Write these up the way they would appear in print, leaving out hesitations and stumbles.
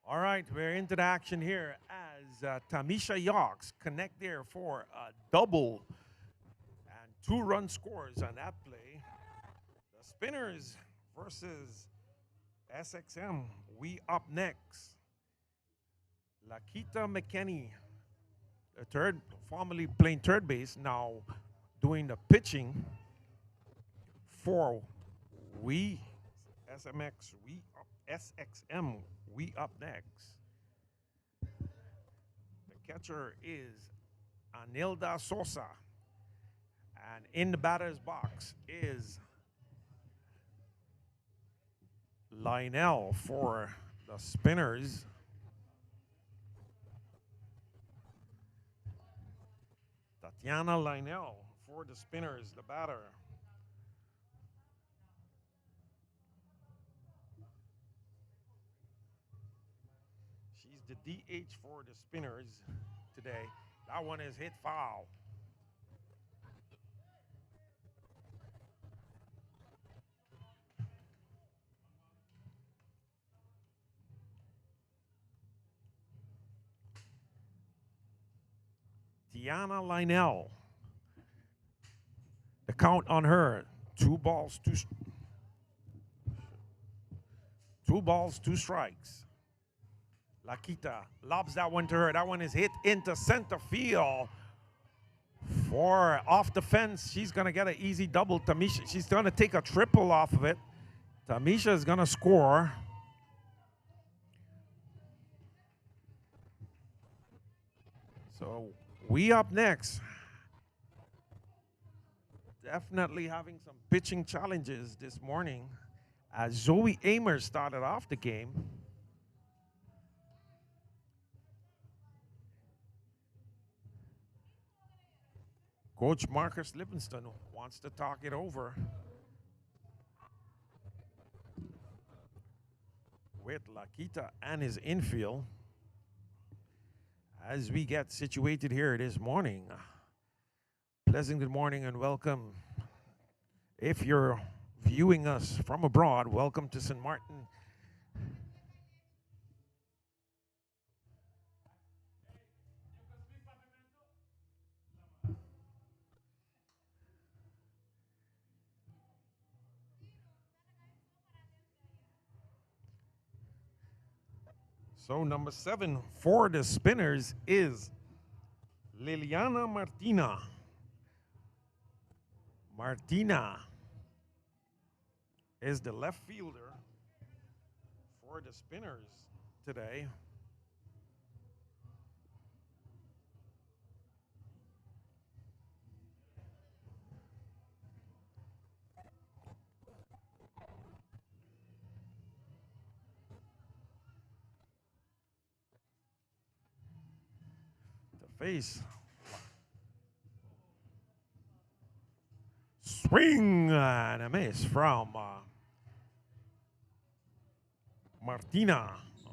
All right, we're into the action here as Tamisha Yox connect there for a double and two-run scores on that play. The Spinnerz versus SxM. We up next. Lakita McKinney, the third, formerly playing third base, now doing the pitching for we SMX. We up SxM. We up next. The catcher is Anilda Sosa. And in the batter's box is Lionel for the Spinnerz. Tatiana Lionel for the Spinnerz, the batter. She's the DH for the Spinnerz today. That one is hit foul. Tiana Lionel. The count on her, two balls, two strikes. Lakita lobs that one to her. That one is hit into center field. For off the fence, she's gonna get an easy double. Tamisha, she's gonna take a triple off of it. Tamisha is gonna score. So we up next. Definitely having some pitching challenges this morning as Zoe Amer started off the game. Coach Marcus Livingston wants to talk it over with Lakita and his infield as we get situated here this morning. Pleasant good morning and welcome. If you're viewing us from abroad, welcome to St. Martin. So number 7 for the Spinnerz is Liliana Martina. Martina is the left fielder for the Spinnerz today. The face. Swing and a miss from Martina. So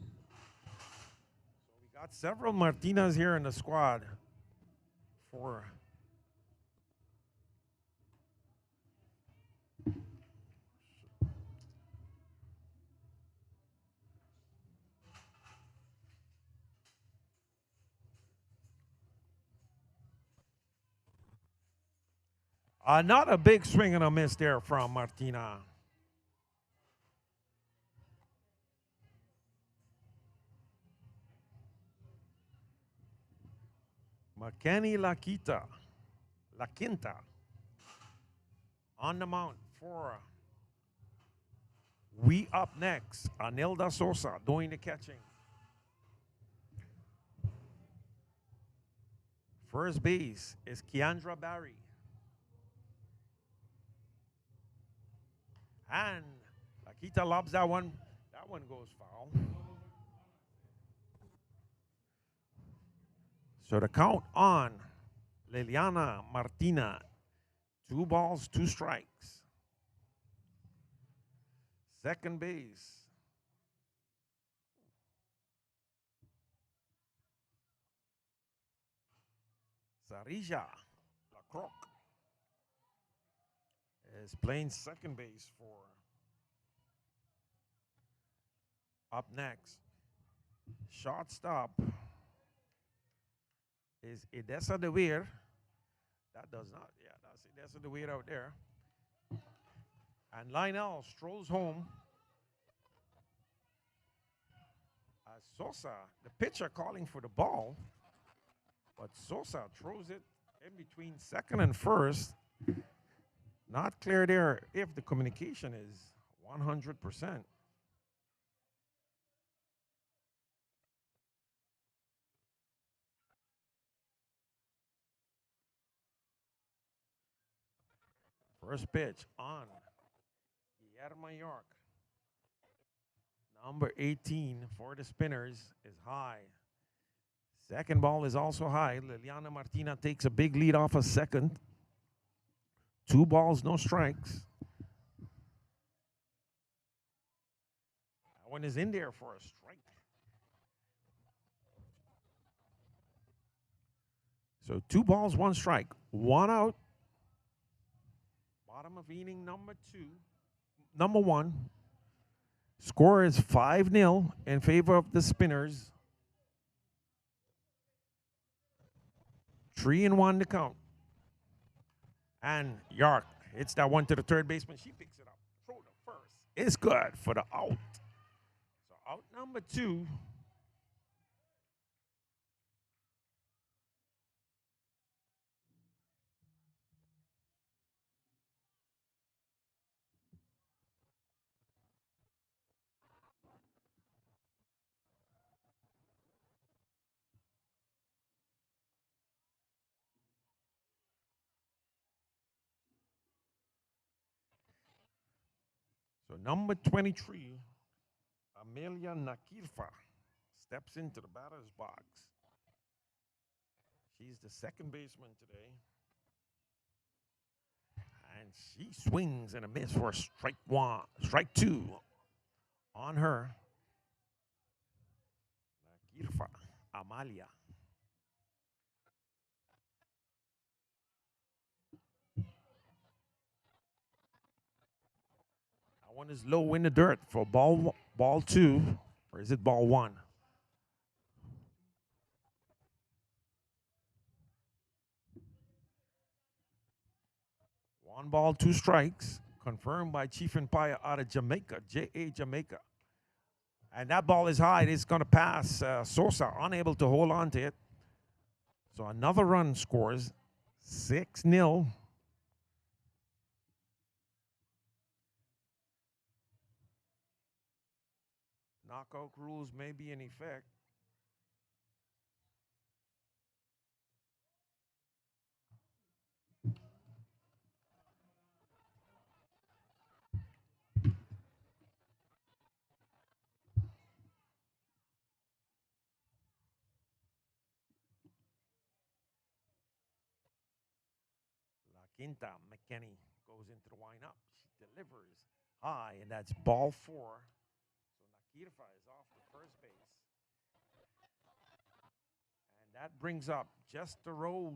we got several Martinas here in the squad for not a big swing and a miss there from Martina. McKenny La Quinta, on the mount for we up next. Anilda Sosa doing the catching. First base is Keandra Barry. And Lakita lobs that one. That one goes foul. So the count on Liliana Martina, 2 balls, 2 strikes. Second base. Sarija Lacroix is playing second base for up next. Shortstop is Edessa de Weer. That does not. Yeah, that's Edessa de Weer out there. And Lionel strolls home. Sosa, the pitcher, calling for the ball, but Sosa throws it in between second and first. Not clear there if the communication is 100%. First pitch on Guillermo York. Number 18 for the Spinnerz is high. Second ball is also high. Liliana Martina takes a big lead off a second. 2 balls, no strikes. That one is in there for a strike. So 2 balls, 1 strike. 1 out. Bottom of inning number 1. Score is 5-0 in favor of the Spinnerz. 3-1 to count. And York hits that one to the third baseman. She picks it up. Throw to first. It's good for the out. So out number 2. So number 23, Amelia Nakirfa, steps into the batter's box. She's the second baseman today. And she swings and a miss for strike 2 on her. Nakirfa, Amalia. That one is low in the dirt for ball 2, or is it ball 1? 1 ball, 2 strikes, confirmed by Chief and Paya out of Jamaica, JA Jamaica. And that ball is high. It's going to pass Sosa, unable to hold on to it. So another run scores, 6-0. Knockout rules may be in effect. La Quinta McKinney goes into the windup. She delivers high, and that's ball 4. So Nakirfa is off the first base. And that brings up Jester Rose,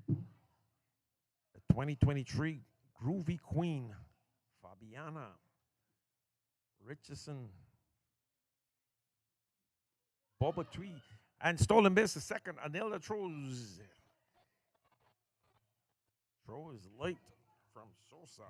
the 2023 Groovy Queen, Fabiana Richardson, Boba Twee, and stolen base the second. Anelda throws. Throw is late from Sosa.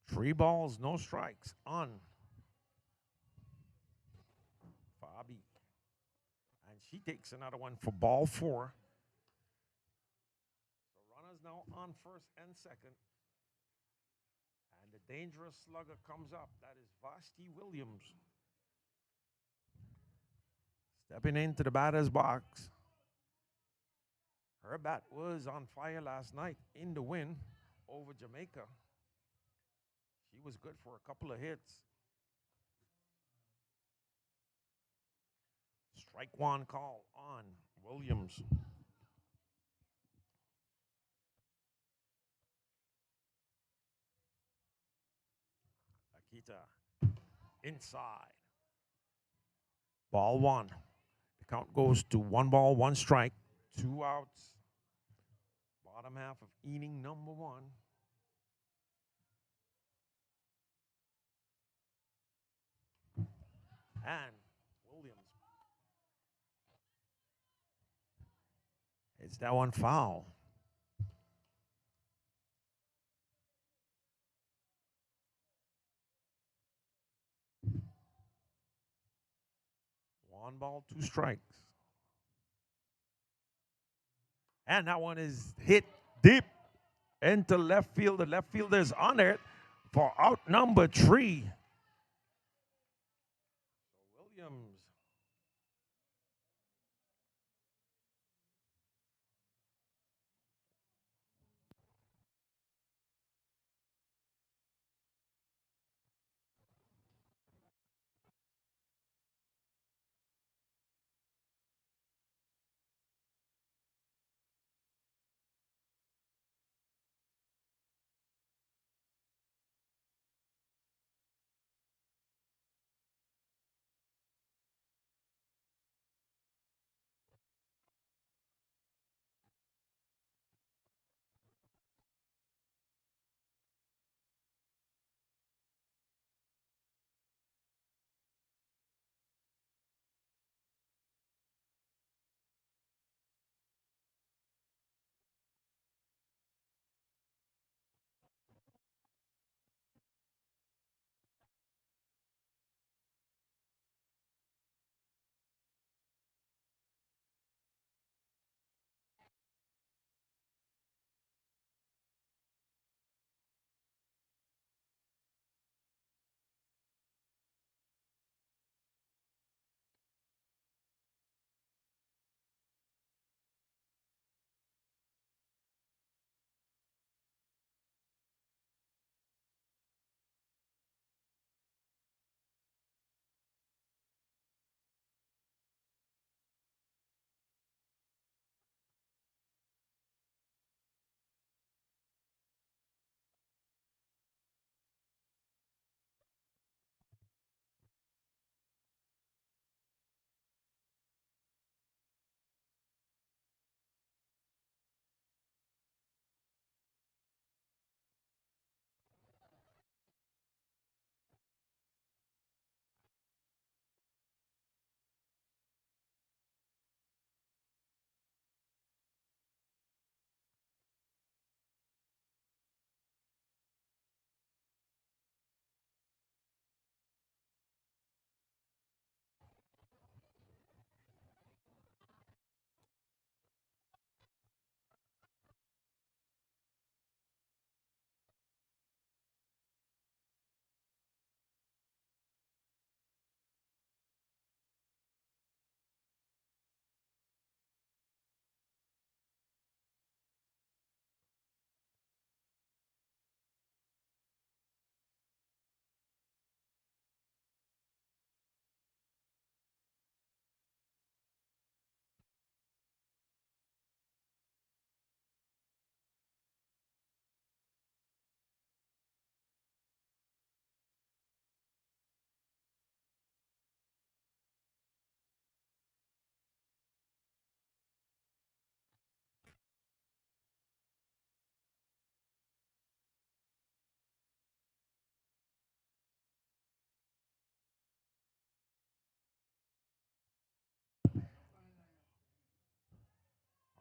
Three balls, no strikes on Fabi. And she takes another one for ball 4. So runners now on first and second. And the dangerous slugger comes up. That is Vashti Williams. Stepping into the batter's box. Her bat was on fire last night in the win over Jamaica. She was good for a couple of hits. Strike one call on Williams. Akita inside. Ball one. The count goes to 1 ball, 1 strike, 2 outs. Bottom half of inning number 1. And Williams. It's that one foul. One ball, 2 strikes. And that one is hit deep into left field. The left fielder is on it for out number 3. So Williams.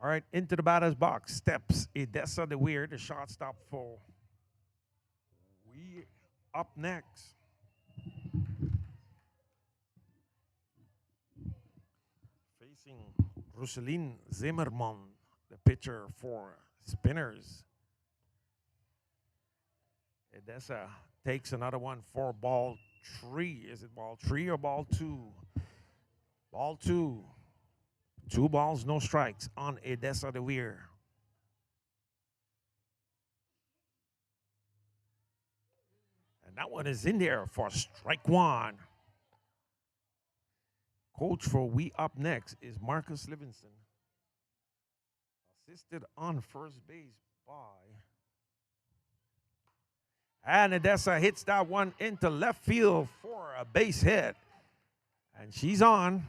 All right, into the batter's box steps Edessa the Weir, the shortstop for We Up next. Facing Roselyn Zimmerman, the pitcher for Spinnerz. Edessa takes another one for ball 3. Is it ball 3 or ball 2? Ball 2. 2 balls, no strikes on Edessa the Weir. And that one is in there for strike 1. Coach for WeUP next is Marcus Livingston. Assisted on first base by. And Odessa hits that one into left field for a base hit. And she's on.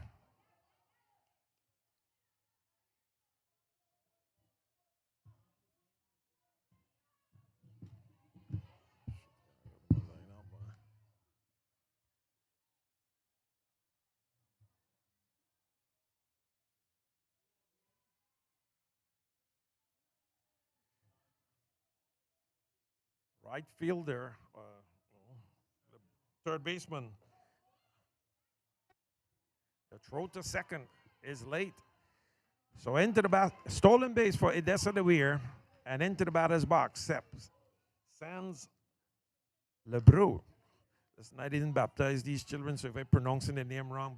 Right fielder, the third baseman. The throw to second is late. So into the bat, stolen base for Odessa de Weer, and into the batter's box, Sans Lebreu. This night didn't baptize these children, so if I'm pronouncing the name wrong,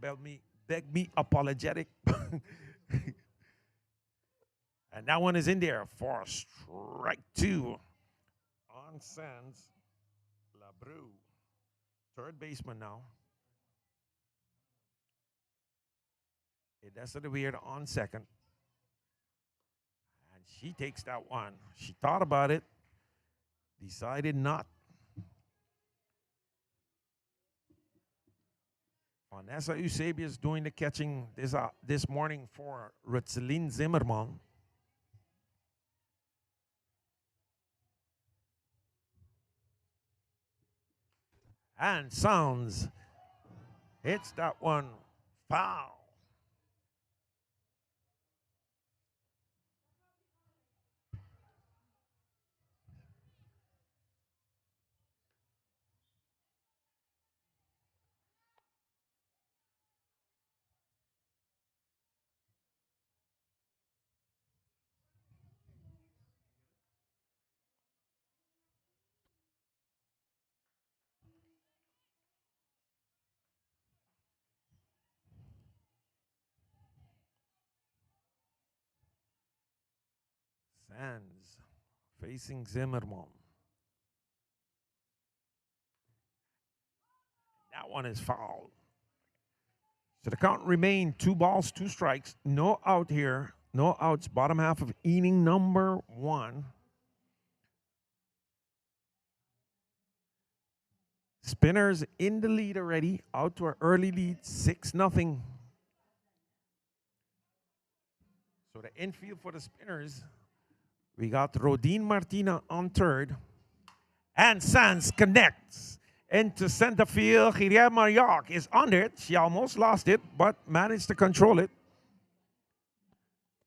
beg me apologetic. And that one is in there for strike two on Sans Lebreu. Third baseman now. Odessa de Weer on second. And she takes that one. She thought about it, decided not. Vanessa Eusebius doing the catching this morning for Rutzeline Zimmerman. And Sounds hits that one foul. Sands facing Zimmerman. That one is fouled. So the count remained 2 balls, 2 strikes. No out here. No outs. Bottom half of inning number 1. Spinnerz in the lead already. Out to an early lead, 6-0. So the infield for the Spinnerz. We got Rodine Martina on third. And Sands connects into center field. Guillermo Marioc is under it. She almost lost it, but managed to control it.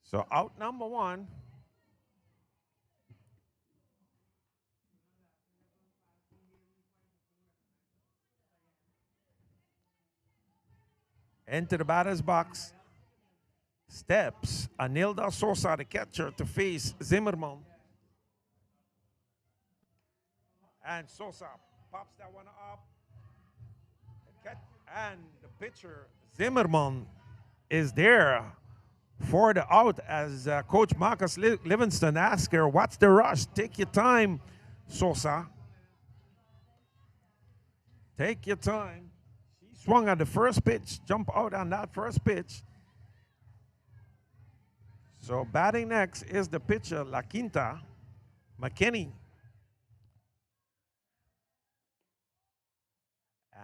So out number 1. Into the batter's box. Steps Anilda Sosa, the catcher, to face Zimmerman. And Sosa pops that one up. And the pitcher, Zimmerman, is there for the out as Coach Marcus Livingston asks her, what's the rush? Take your time, Sosa. Take your time. She swung at the first pitch, jump out on that first pitch. So batting next is the pitcher, La Quinta, McKinney.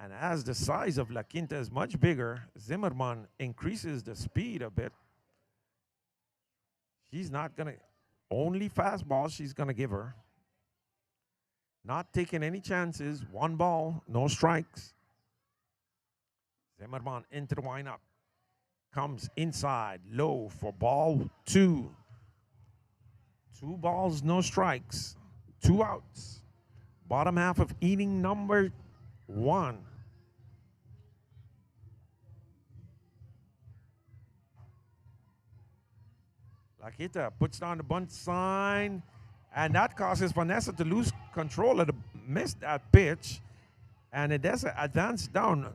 And as the size of La Quinta is much bigger, Zimmerman increases the speed a bit. She's not going to, only fastball she's going to give her. Not taking any chances. 1 ball, no strikes. Zimmerman into the windup. Comes inside, low for ball 2. 2 balls, no strikes. 2 outs. Bottom half of inning number 1. Laquita puts down the bunt sign, and that causes Vanessa to lose control of miss that pitch, and Odessa advanced down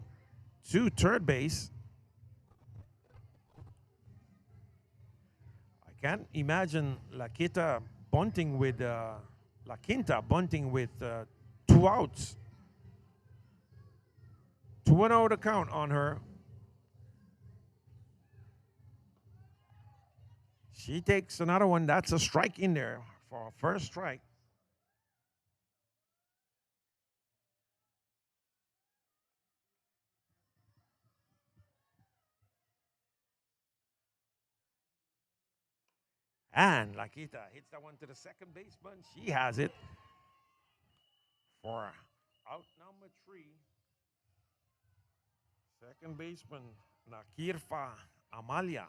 to third base. I can't imagine La Quinta bunting with 2 outs. 2-0 the count on her. She takes another one. That's a strike in there for a first strike. And Lakita hits that one to the second baseman. She has it for out number 3. Second baseman, Nakirfa Amalia.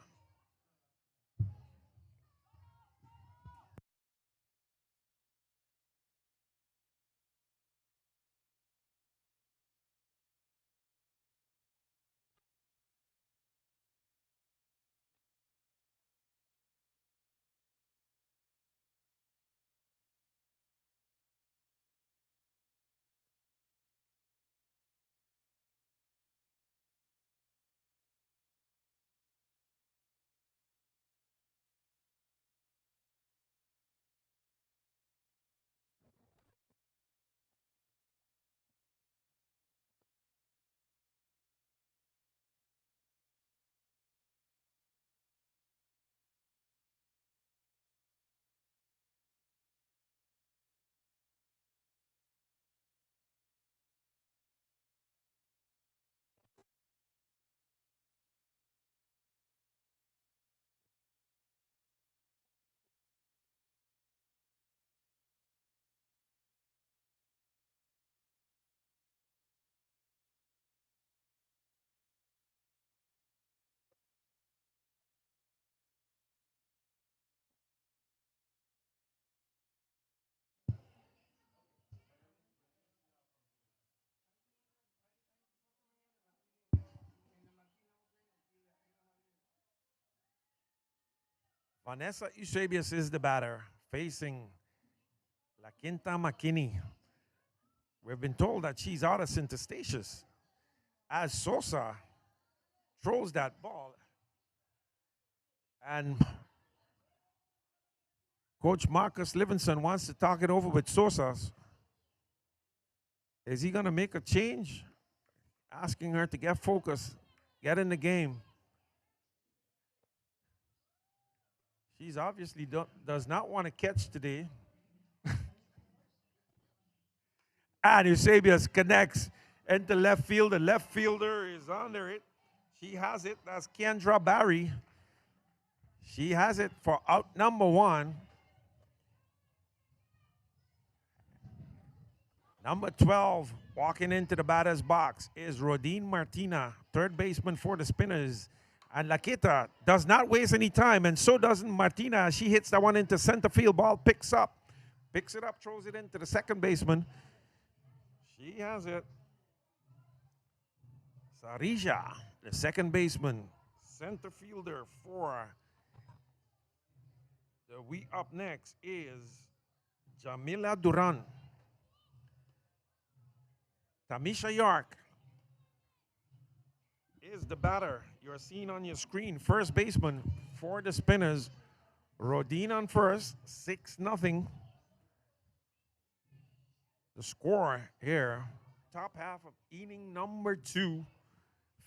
Vanessa Eusebius is the batter facing La Quinta McKinney. We've been told that she's out of syntestatious as Sosa throws that ball. And Coach Marcus Livingston wants to talk it over with Sosa. Is he going to make a change? Asking her to get focused, get in the game. She's obviously does not want to catch today. And Eusebius connects into left field. The left fielder is under it. She has it. That's Kendra Barry. She has it for out number 1. Number 12 walking into the batter's box is Rodine Martina, third baseman for the Spinnerz. And Lakita does not waste any time, and so doesn't Martina. She hits that one into center field. Ball picks it up, throws it into the second baseman. She has it. Sarija, the second baseman, center fielder for the WeUP next is Jamila Duran. Tamisha York is the batter you're seeing on your screen. First baseman for the Spinnerz. Rodine on first, 6-0. The score here, top half of inning number 2.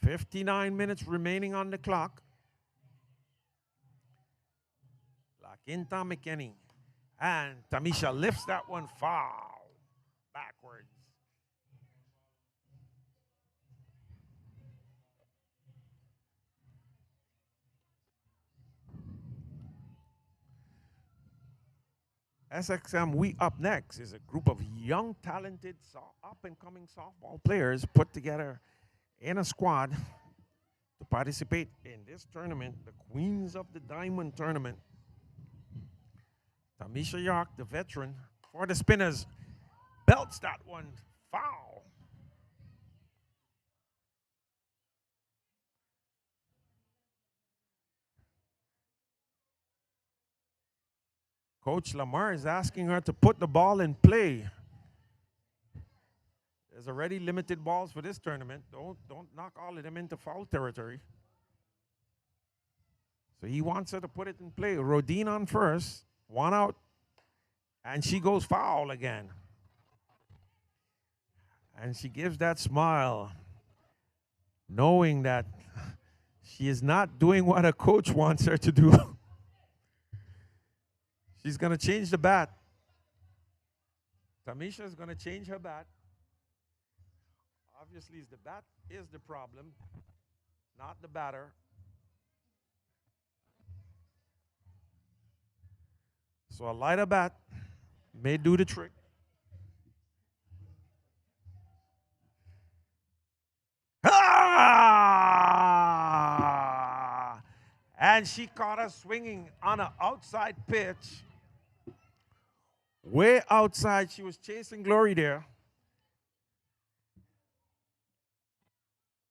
59 minutes remaining on the clock. La Quinta McKinney. And Tamisha lifts that one foul backwards. SxM WeUP next is a group of young, talented, up-and-coming softball players put together in a squad to participate in this tournament, the Queens of the Diamond Tournament. Tamisha York, the veteran for the Spinnerz, belts that one foul. Coach Lamar is asking her to put the ball in play. There's already limited balls for this tournament. Don't knock all of them into foul territory. So he wants her to put it in play. Rodine on first, 1 out, and she goes foul again. And she gives that smile, knowing that she is not doing what a coach wants her to do. She's going to change the bat. Tamisha is going to change her bat. Obviously, the bat is the problem, not the batter. So a lighter bat may do the trick. Ah! And she caught her swinging on an outside pitch. Way outside. She was chasing Glory there.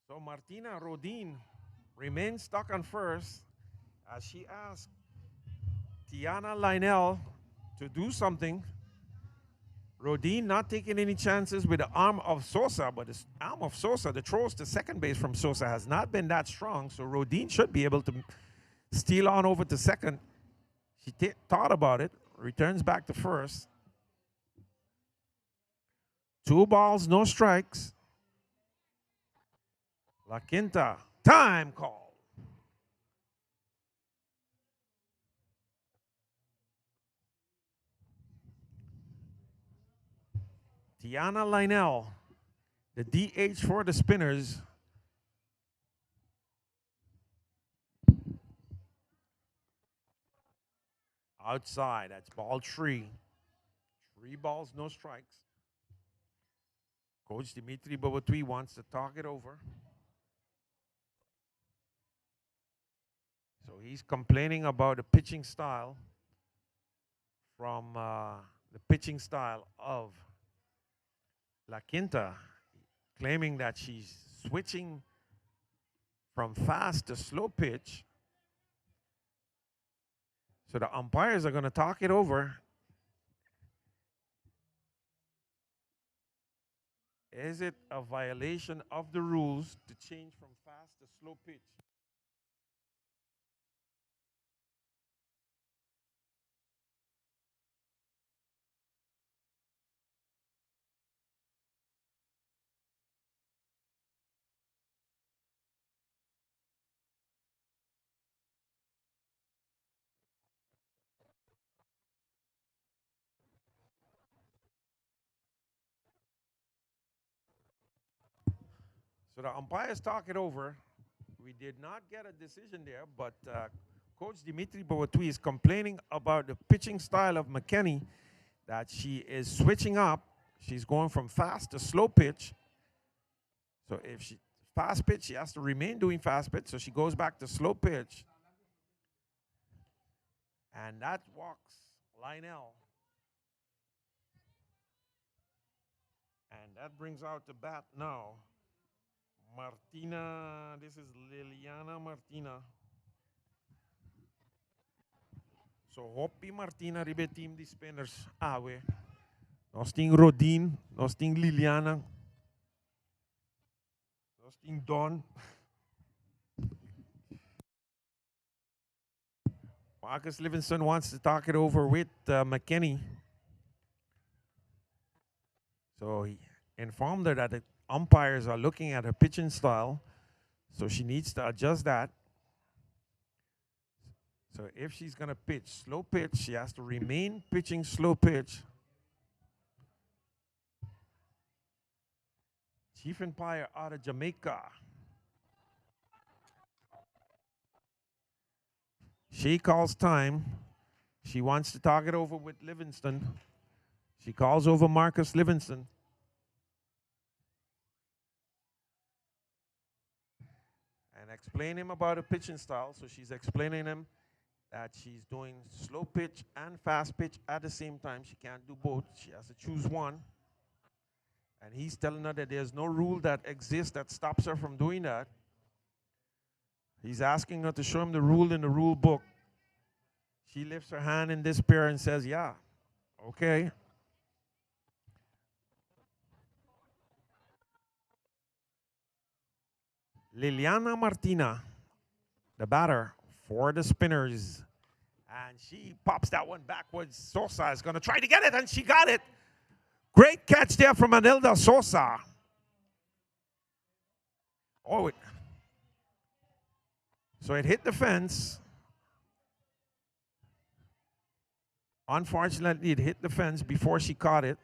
So Martina Rodin remains stuck on first as she asked Tiana Lionel to do something. Rodin not taking any chances with the arm of Sosa, but the arm of Sosa, the throws to second base from Sosa has not been that strong, so Rodin should be able to steal on over to second. She thought about it, returns back to first. 2 balls, no strikes. La Quinta, time call. Tiana Lionel, the DH for the Spinnerz. Outside, that's ball 3. 3 balls, no strikes. Coach Dimitri Bobatui wants to talk it over. So he's complaining about the pitching style from the pitching style of La Quinta, claiming that she's switching from fast to slow pitch. So the umpires are going to talk it over. Is it a violation of the rules to change from fast to slow pitch? So the umpires talk it over. We did not get a decision there, but Coach Dimitri Boatui is complaining about the pitching style of McKenney, that she is switching up. She's going from fast to slow pitch. So if she fast pitch, she has to remain doing fast pitch. So she goes back to slow pitch. And that walks Lionel. And that brings out the bat now. Martina, this is Liliana Martina. So Hoppy Martina ribe team di Spinnerz. We. Nós tem Rodin, nós tem Liliana. Nós tem Don. Marcus Livingston wants to talk it over with McKenney. So he informed her that the umpires are looking at her pitching style, so she needs to adjust that. So if she's going to pitch slow pitch, she has to remain pitching slow pitch. Chief Empire out of Jamaica. She calls time. She wants to talk it over with Livingston. She calls over Marcus Livingston. And explain him about her pitching style. So she's explaining him that she's doing slow pitch and fast pitch at the same time. She can't do both. She has to choose one. And he's telling her that there's no rule that exists that stops her from doing that. He's asking her to show him the rule in the rule book. She lifts her hand in despair and says, yeah, okay. Liliana Martina, the batter for the Spinnerz. And she pops that one backwards. Sosa is going to try to get it, and she got it. Great catch there from Anilda Sosa. Oh, so it hit the fence. Unfortunately, it hit the fence before she caught it.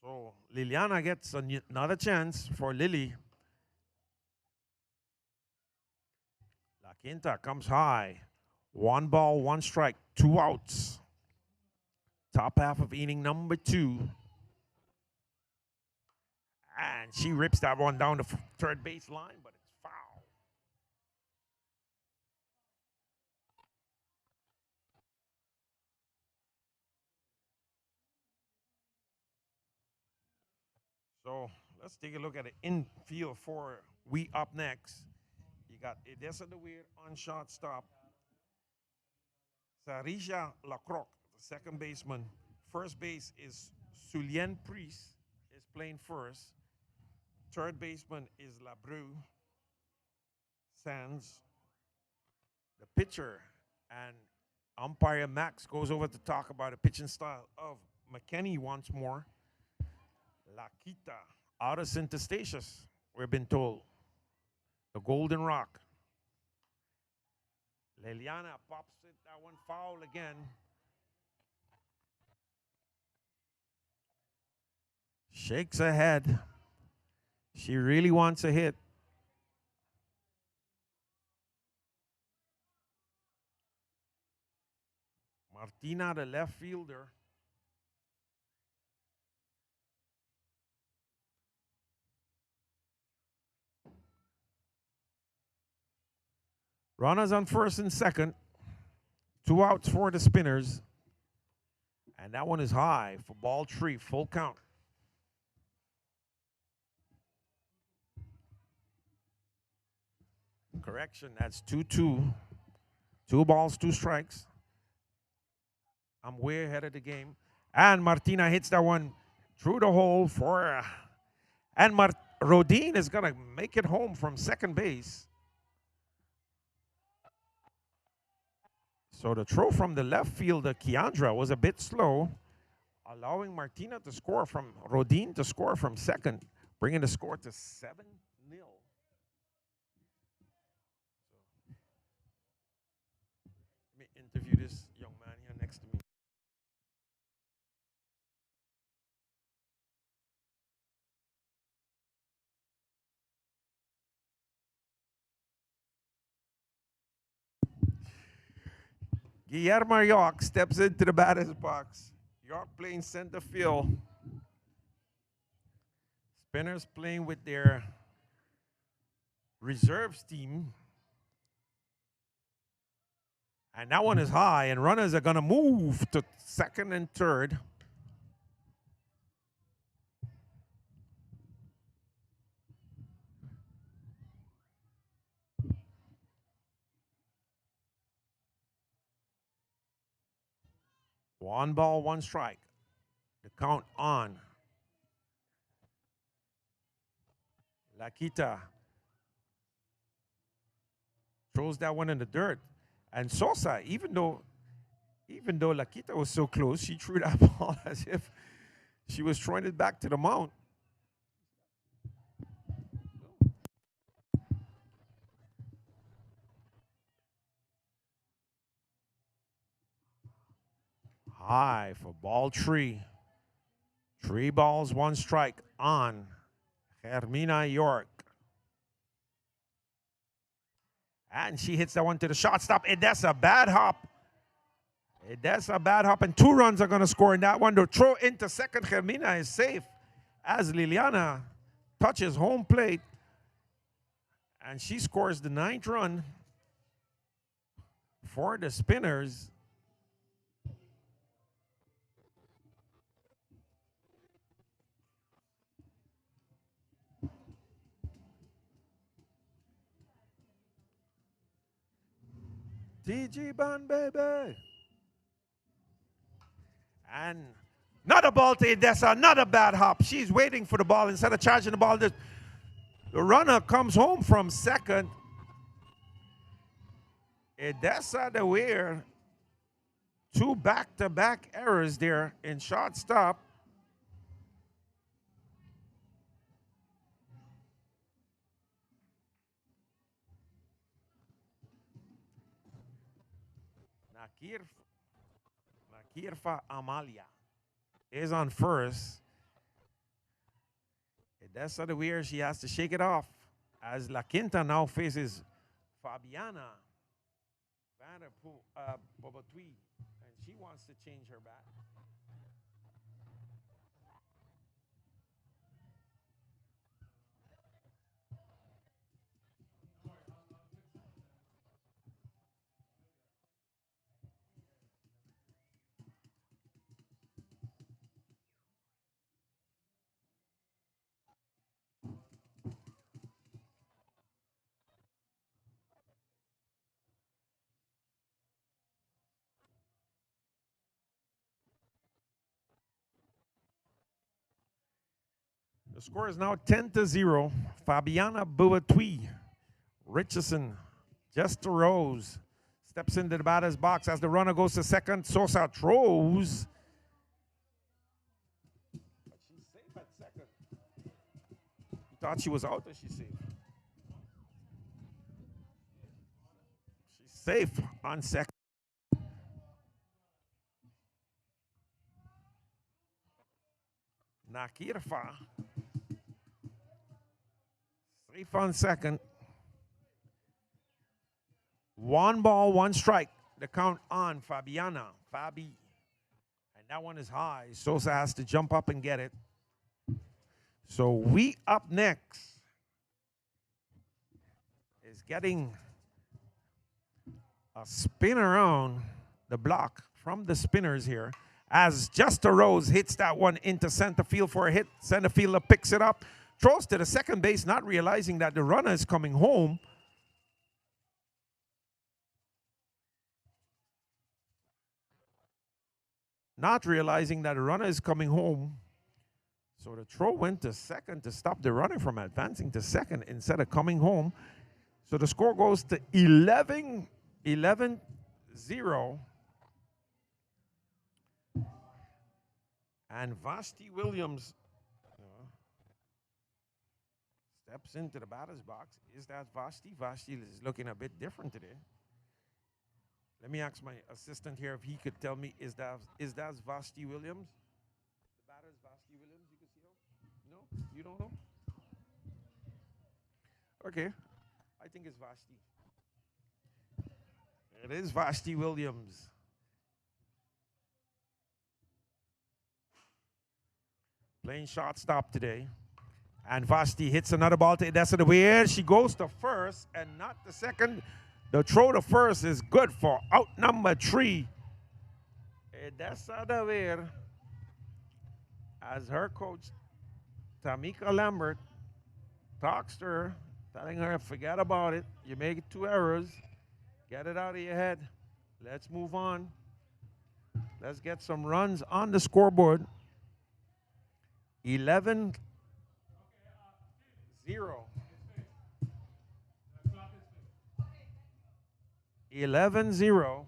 So Liliana gets another chance for Lily. La Quinta comes high. 1 ball, 1 strike, 2 outs. Top half of inning number 2. And she rips that one down the third base line, but it's foul. So let's take a look at the infield for WeUP next. You got Edessa the Weird on shortstop. Sarisha Lacroix, the second baseman. First base is Sulien Priest, is playing first. Third baseman is Labrew Sands. The pitcher and umpire Max goes over to talk about the pitching style of McKenney once more. Laquita, out of Syntestatius, we've been told. The Golden Rock. Liliana pops it, that one foul again. Shakes her head. She really wants a hit. Martina, the left fielder. Runners on first and second. 2 outs for the Spinnerz. And that one is high for ball 3, full count. Correction, that's 2-2. 2 balls, 2 strikes. I'm way ahead of the game. And Martina hits that one through the hole for... and Rodin is going to make it home from second base. So the throw from the left fielder, Keandra, was a bit slow, allowing Martina to score from... Rodin to score from second, bringing the score to 7-0. Let me interview this young man here next to me. Guillermo York steps into the batter's box. York playing center field. Spinnerz playing with their reserves team. And that one is high, and runners are going to move to second and third. One ball, 1 strike. The count on. Laquita throws that one in the dirt. And Sosa, even though Laquita was so close, she threw that ball as if she was throwing it back to the mound. High for ball 3. 3 balls, 1 strike on Hermina York. And she hits that one to the shortstop. That's a bad hop. That's a bad hop, and 2 runs are going to score in that one. The throw into second, Hermina is safe as Liliana touches home plate. And she scores the 9th run for the Spinnerz. TG Band, baby. And another ball to Edessa, another bad hop. She's waiting for the ball instead of charging the ball. The runner comes home from second. Edessa the Weir. 2 back-to-back errors there in shortstop. Nakirfa Amalia is on first. That's the weird. She has to shake it off as La Quinta now faces Fabiana Bobatui, and she wants to change her bat. The score is now 10-0. Fabiana Bobatui. Richardson just arose. Steps into the batter's box as the runner goes to second. Sosa throws. But she's safe at second. You thought she was out, or she's safe? She's safe on second. Nakirfa. Safe on second. 1 ball, 1 strike. The count on Fabiana. Fabi. And that one is high. Sosa has to jump up and get it. So we up next is getting a spin around the block from the Spinnerz here. As Just a Rose hits that one into center field for a hit. Center fielder picks it up. Throws to the second base, not realizing that the runner is coming home. Not realizing that the runner is coming home. So the throw went to second to stop the runner from advancing to second instead of coming home. So the score goes to 11-0. And Vashti Williams steps into the batter's box. Is that Vashti? Vashti is looking a bit different today. Let me ask my assistant here if he could tell me, is that Vashti Williams? The batter's Vashti Williams, you can see her? No? You don't know? Okay. I think it's Vashti. It is Vashti Williams. Playing shortstop today. And Vashti hits another ball to that's the way she goes to first and not the second. The throw to first is good for out number 3. That's the way as her coach, Tamika Lambert, talks to her, telling her, forget about it. You make 2 errors. Get it out of your head. Let's move on. Let's get some runs on the scoreboard. 11-0. 11-0.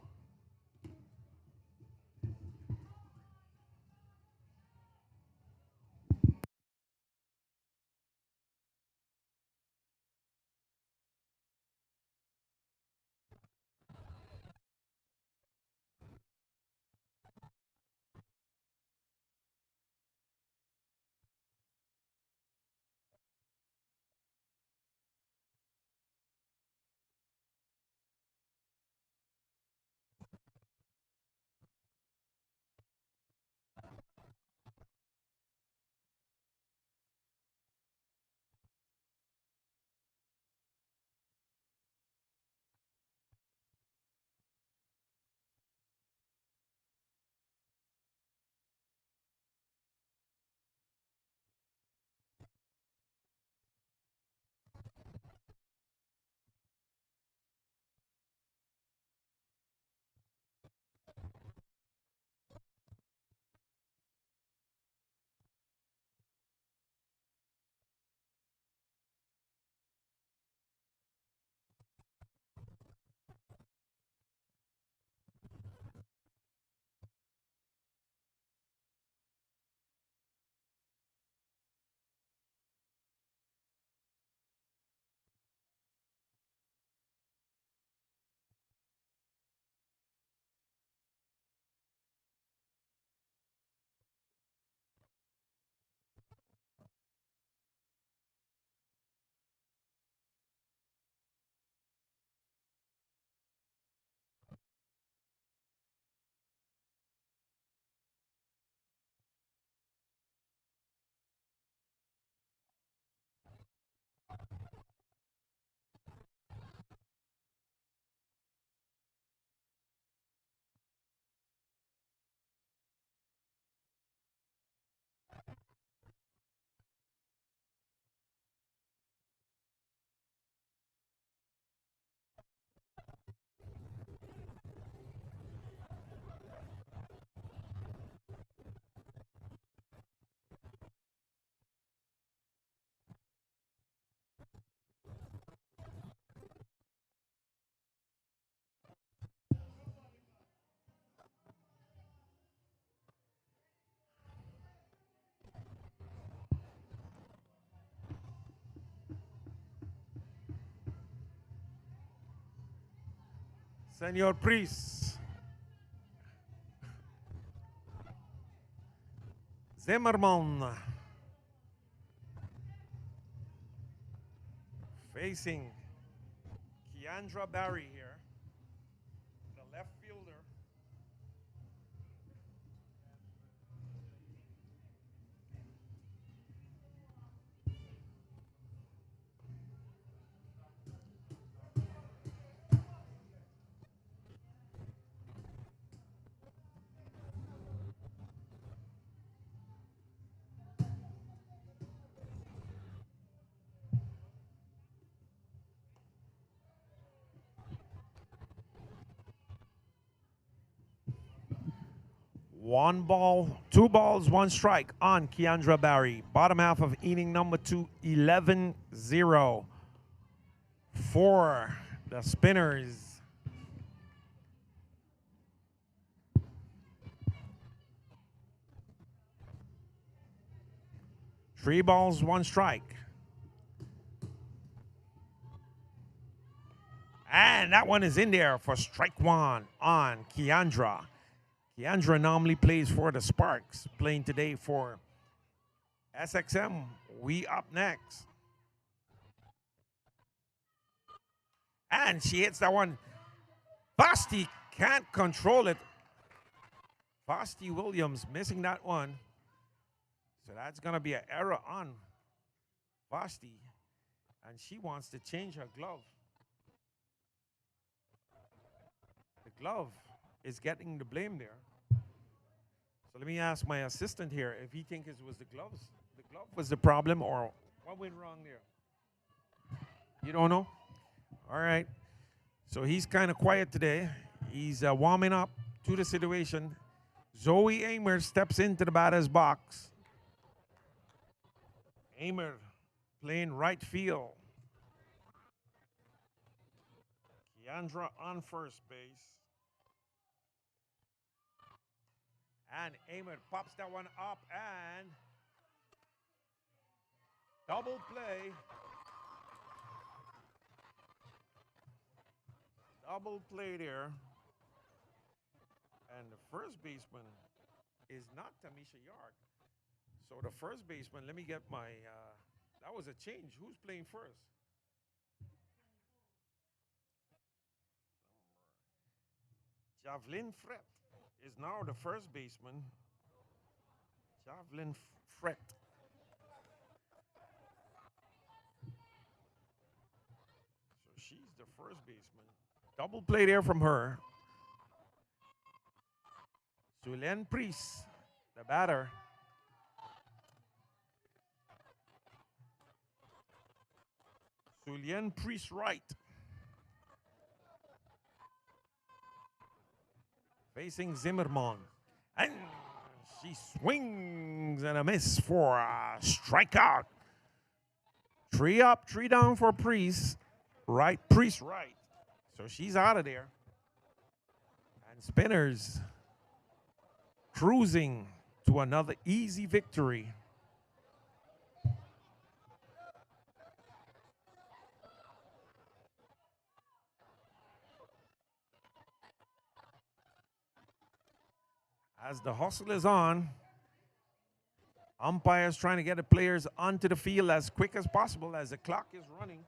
Senor Priest. Zimmerman. Facing Keandra Barry here, the left fielder. One ball, 2 balls, 1 strike on Keandra Barry. Bottom half of inning number 2, 11-0 for the Spinnerz. Three balls, 1 strike. And that one is in there for strike 1 on Keandra. Keandra normally plays for the Sparks, playing today for SxM. We up next. And she hits that one. Basti can't control it. Basti Williams missing that one. So that's going to be an error on Basti. And she wants to change her glove. The glove is getting the blame there. So let me ask my assistant here if he thinks it was the gloves. The glove was the problem, or what went wrong there? You don't know? All right. So he's kind of quiet today. He's warming up to the situation. Zoe Amer steps into the batter's box. Amer playing right field. Keandra on first base. And Amer pops that one up and double play. Double play there. And the first baseman is not Tamisha Yark. So the first baseman, let me get my, that was a change. Who's playing first? Javelin Fret is now the first baseman. Javelin Fret. So she's the first baseman. Double play there from her. Julian Priest, the batter. Julian Priest right. Facing Zimmerman. And she swings and a miss for a strikeout. 3 up, 3 down for Priest. Right, Priest right. So she's out of there. And Spinnerz cruising to another easy victory. As the hustle is on, umpires trying to get the players onto the field as quick as possible as the clock is running.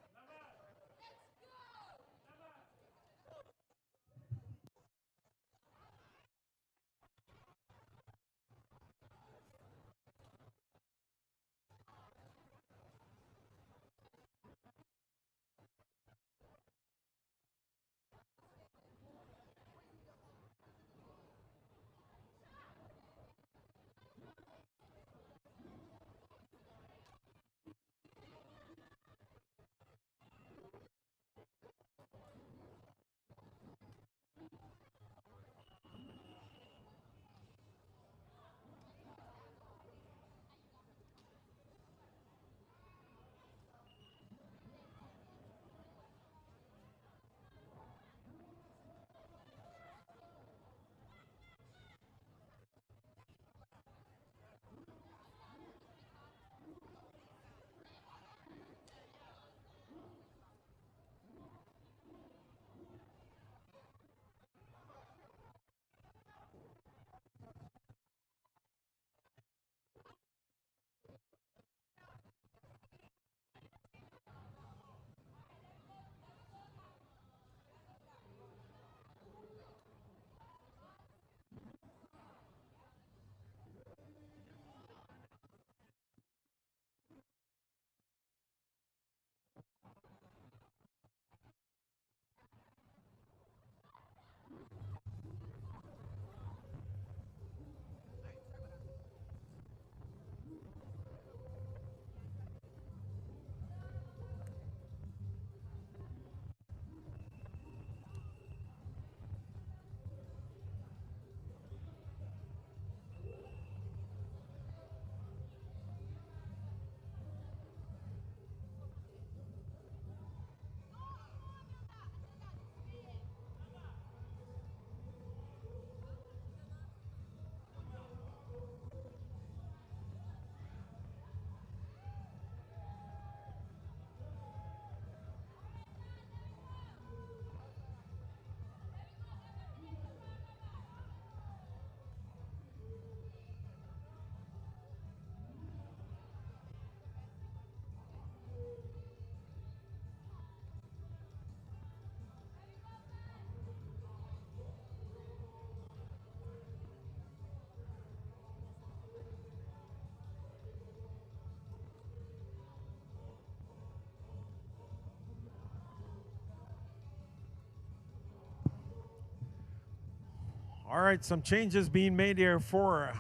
All right, some changes being made here for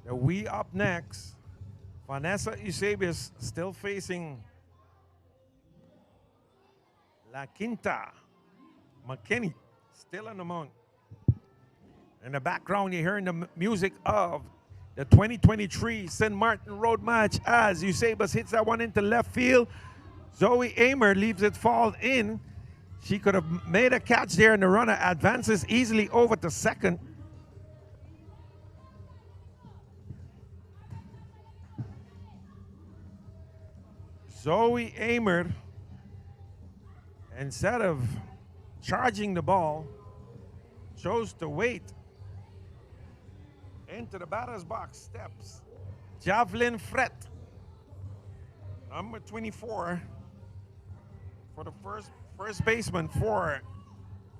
the We Up next. Vanessa Eusebius still facing La Quinta. McKinney still on the mound. In the background, you're hearing the music of the 2023 St. Martin Road match as Eusebius hits that one into left field. Zoe Amer leaves it fall in. She could have made a catch there, and the runner advances easily over to second. Zoe Amer, instead of charging the ball, chose to wait. Into the batter's box steps Javelin Fret, number 24, for the first baseman for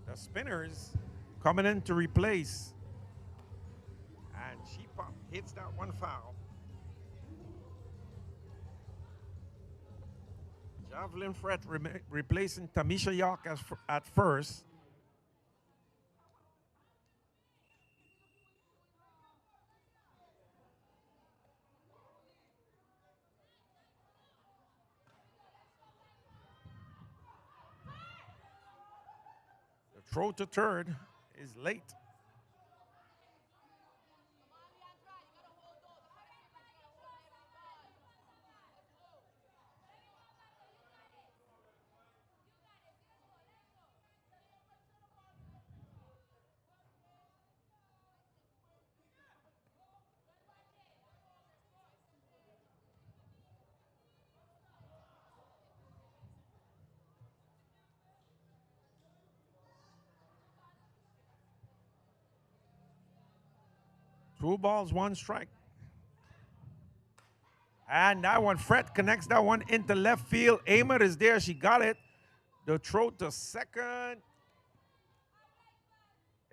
the Spinnerz, coming in to replace. And she hits that one foul. Javelin Fret replacing Tamisha York at first. The throw to third is late. Two balls, one strike. And that one, Fred connects that one into left field. Amer is there. She got it. The throw to second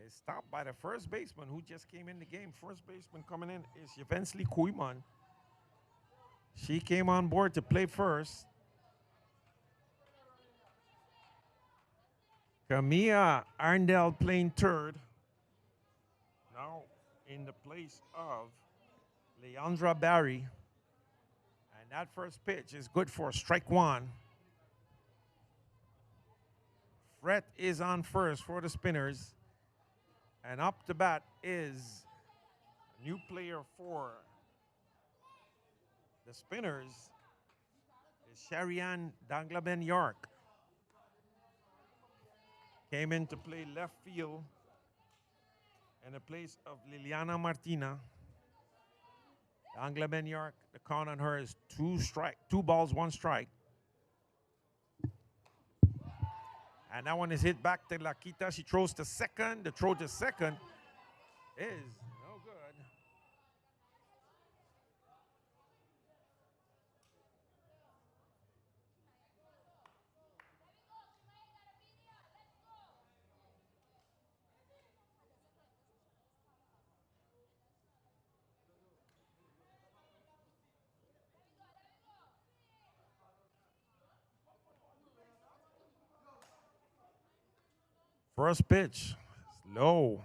is stopped by the first baseman who just came in the game. First baseman coming in is Eventually Koeman. She came on board to play first. Camilla Arndell playing third. Now in the place of Leandra Barry. And that first pitch is good for strike one. Fred is on first for the Spinnerz. And up to bat is a new player for the Spinnerz, is Sharianne Danglaben York. Came in to play left field in the place of Liliana Martina. Danglaben York, the count on her is two balls, one strike. And that one is hit back to Laquita. She throws to second. The throw to second is no good. First pitch, low.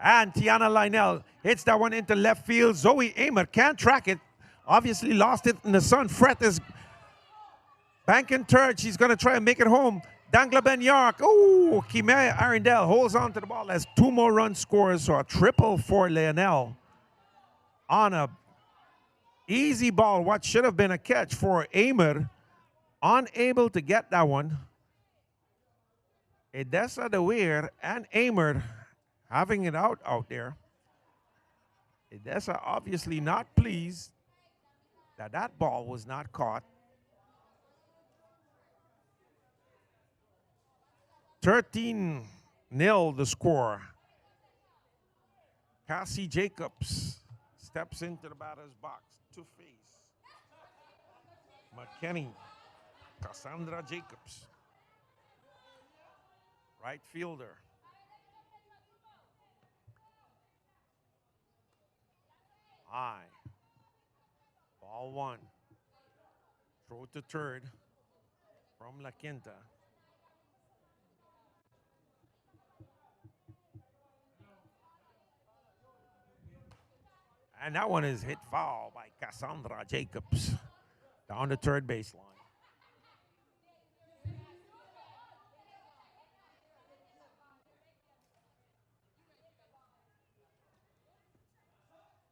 And Tiana Lionel hits that one into left field. Zoe Amer can't track it. Obviously lost it in the sun. Fred is banking third. She's going to try and make it home. Danglaben York. Oh, Kimaya Arundel holds on to the ball as two more runs scores. So a triple for Lionel on a easy ball. What should have been a catch for Amer. Unable to get that one. Edessa De Weer and Amer having it out there. Edessa obviously not pleased that that ball was not caught. 13-0 the score. Cassie Jacobs steps into the batter's box to face McKinney. Cassandra Jacobs. Right fielder. High. Ball one. Throw to third from La Quinta. And that one is hit foul by Cassandra Jacobs down the third baseline.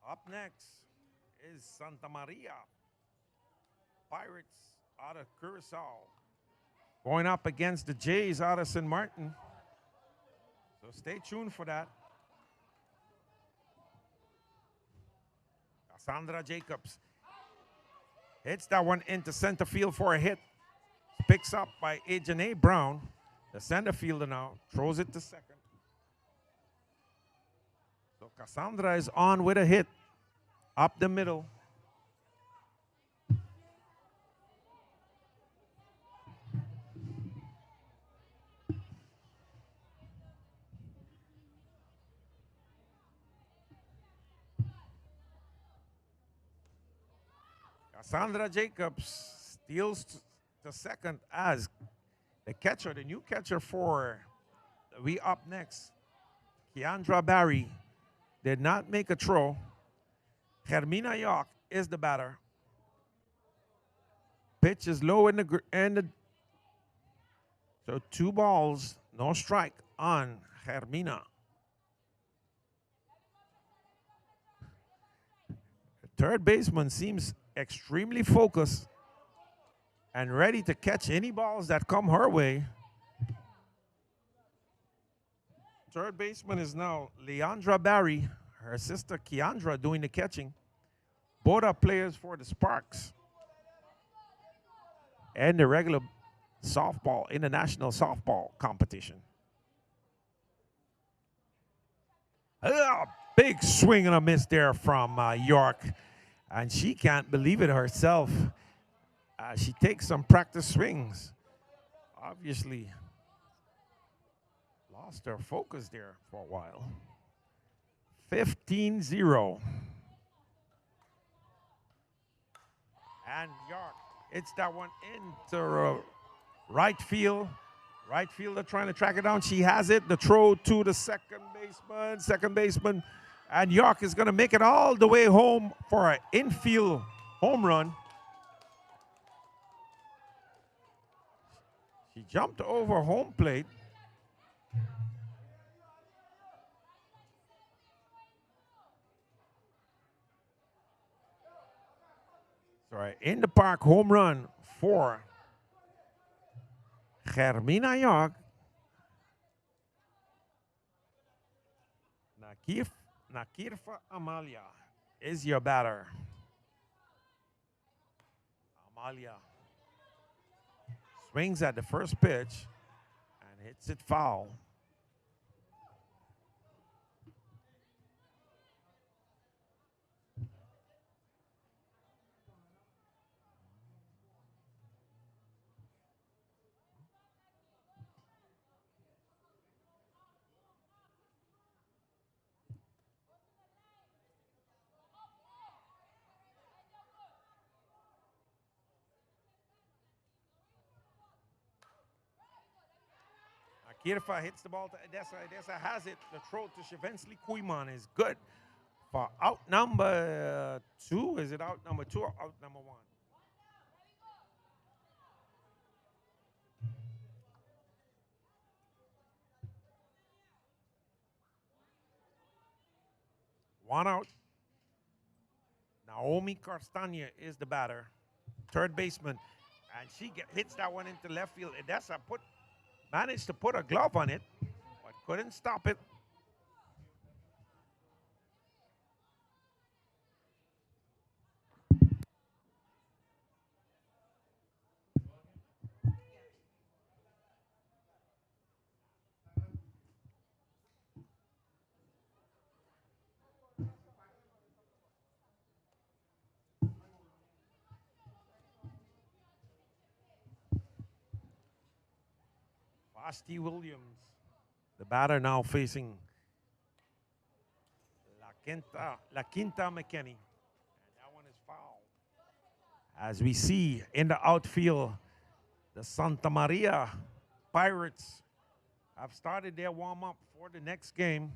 Up next is Santa Maria Pirates out of Curacao. Going up against the Jays out of St. Martin. So stay tuned for that. Cassandra Jacobs hits that one into center field for a hit. Picks up by Janae Brown, the center fielder now. Throws it to second. So Cassandra is on with a hit. Up the middle. Cassandra Jacobs steals to second as the catcher, the new catcher for WeUP next. Keandra Barry did not make a throw. Hermina York is the batter. Pitch is low in the so 2 balls, no strike on Hermina. The third baseman seems extremely focused and ready to catch any balls that come her way. Third baseman is now Leandra Barry, her sister Keandra doing the catching. Both are players for the Sparks and the regular softball, international softball competition. A big swing and a miss there from York. And she can't believe it herself. She takes some practice swings. Obviously, lost her focus there for a while. 15-0. And York hits that one into right field. Right fielder trying to track it down. She has it. The throw to the second baseman. And York is going to make it all the way home for an infield home run. She jumped over home plate. Sorry, in the park home run for Hermina York. Nakirfa Amalia is your batter. Amalia swings at the first pitch and hits it foul. Kirfa hits the ball to Edessa. Edessa has it. The throw to Shivensly Kuiman is good for out number 2. Is it out number 2 or out number 1? One out. Naomi Carstania is the batter. Third baseman. And she hits that one into left field. Edessa managed to put a glove on it, but couldn't stop it. Vasti Williams The batter now facing La Quinta McKinney. And that one is foul. As we see in the outfield, the Santa Maria Pirates have started their warm-up for the next game.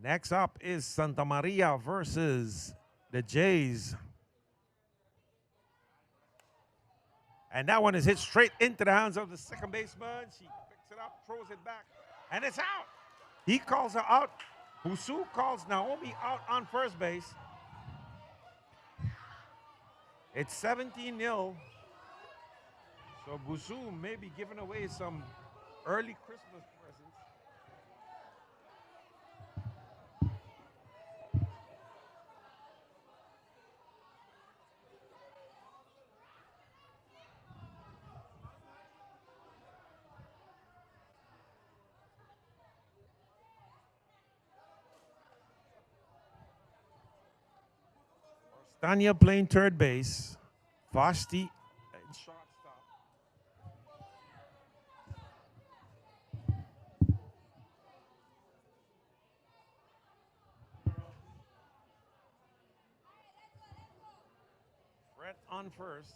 Next up is Santa Maria versus the Jays. And that one is hit straight into the hands of the second baseman. She picks it up, throws it back, and it's out. He calls her out. Busu calls Naomi out on first base. It's 17-0. So Busu may be giving away some early Christmas presents. Tanya playing third base. Vashti in shortstop. Brett on first.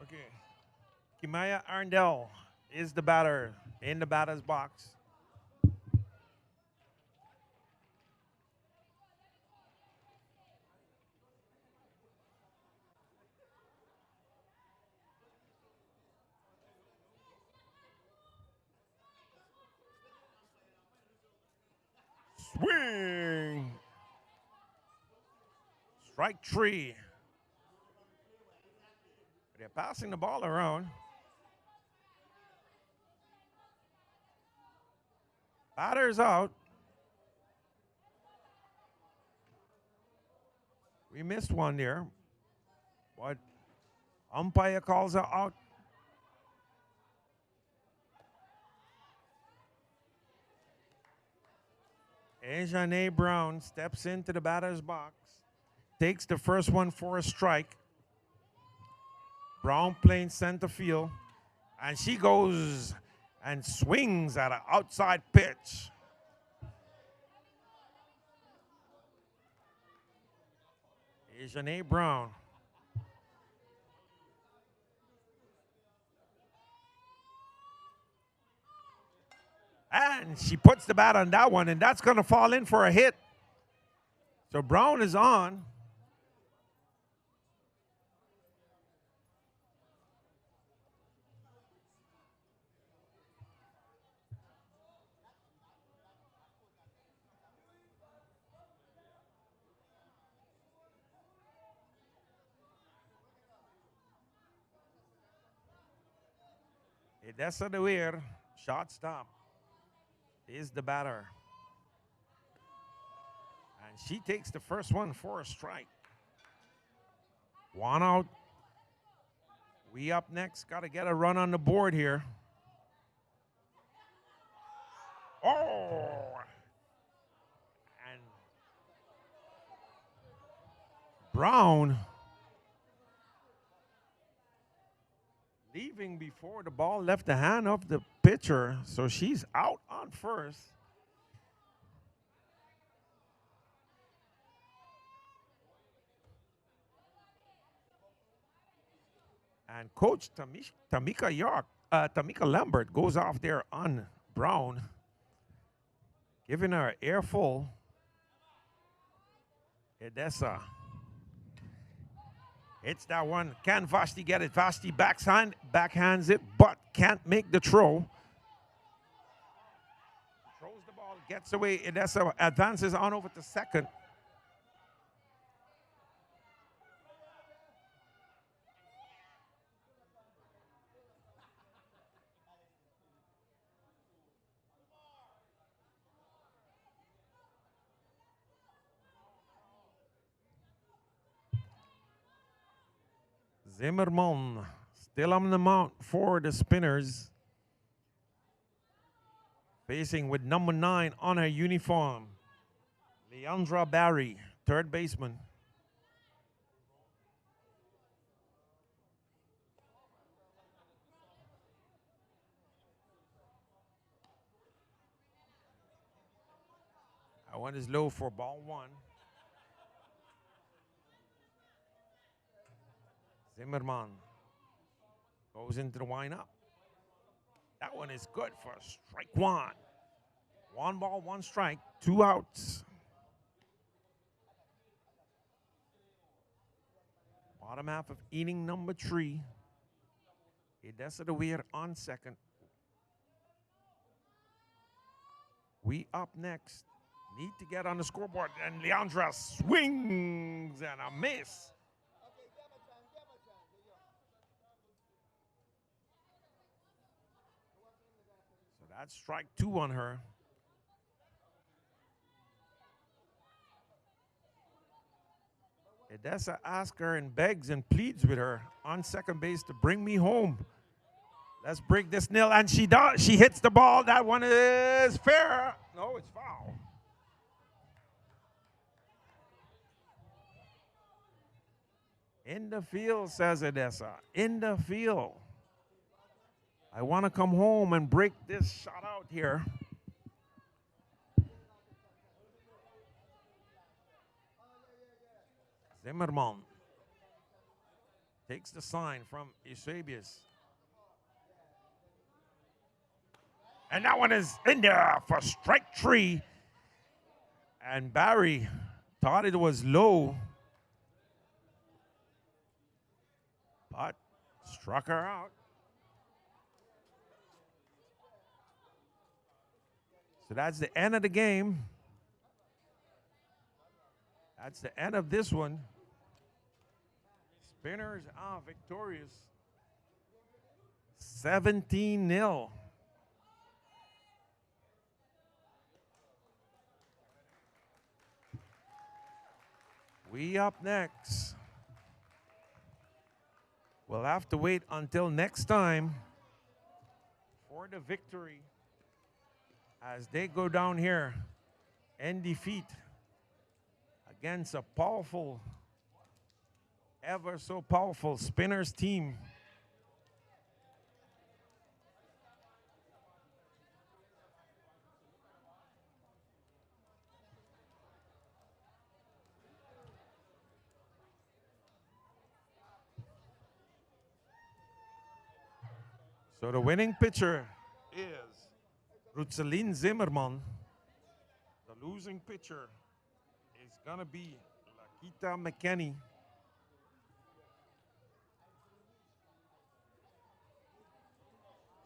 Okay. Kimaya Arndell is the batter in the batter's box. Swing. Strike three. They're passing the ball around. Batter's out. We missed one there, but umpire calls her out. Ajane Brown steps into the batter's box, takes the first one for a strike. Brown playing center field, and she goes and swings at an outside pitch. Ajane Brown. And she puts the bat on that one, and that's going to fall in for a hit. So Brown is on. Edessa de Weer, shortstop, is the batter. And she takes the first one for a strike. One out. We up next. Got to get a run on the board here. Oh! And Brown leaving before the ball left the hand of the pitcher, so she's out on first. And Coach Tamika Lambert goes off there on Brown, giving her an earful. Edessa. It's that one. Can Vashti get it? Vashti backhands it, but can't make the throw. Throws the ball, gets away. Edessa advances on over to second. Zimmerman still on the mount for the Spinnerz. Facing with number 9 on her uniform, Leandra Barry, third baseman. That one is low for ball 1. Zimmerman goes into the windup. That one is good for strike 1. 1 ball, 1 strike, 2 outs. Bottom half of inning number 3. Edessa de Weer on second. We up next. Need to get on the scoreboard. And Leandra swings and a miss. So that's strike 2 on her. Edessa asks her and begs and pleads with her on second base to bring me home. Let's break this nil. And she does. She hits the ball. That one is fair. No, it's foul. In the field, says Edessa. In the field. I want to come home and break this shot out here. Zimmerman takes the sign from Eusebius. And that one is in there for strike 3. And Barry thought it was low, but struck her out. So that's the end of the game. That's the end of this one. Spinnerz are victorious. 17-0. We up next. We'll have to wait until next time for the victory as they go down here and defeat against a powerful, ever so powerful Spinnerz team. So the winning pitcher is Rutzelin Zimmerman. The losing pitcher is going to be Lakita McKinney.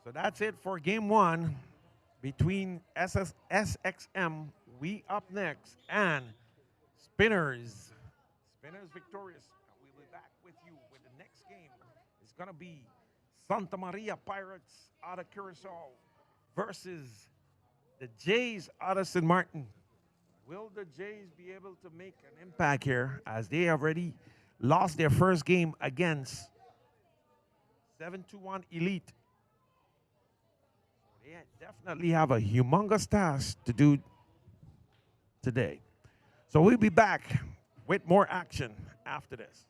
So that's it for game 1 between SxM, We Up Next, and Spinnerz. Spinnerz victorious. We'll be back with you with the next game. It's going to be Santa Maria Pirates out of Curacao versus the Jays out of St. Martin. Will the Jays be able to make an impact here as they already lost their first game against 7-1 Elite? They definitely have a humongous task to do today. So we'll be back with more action after this.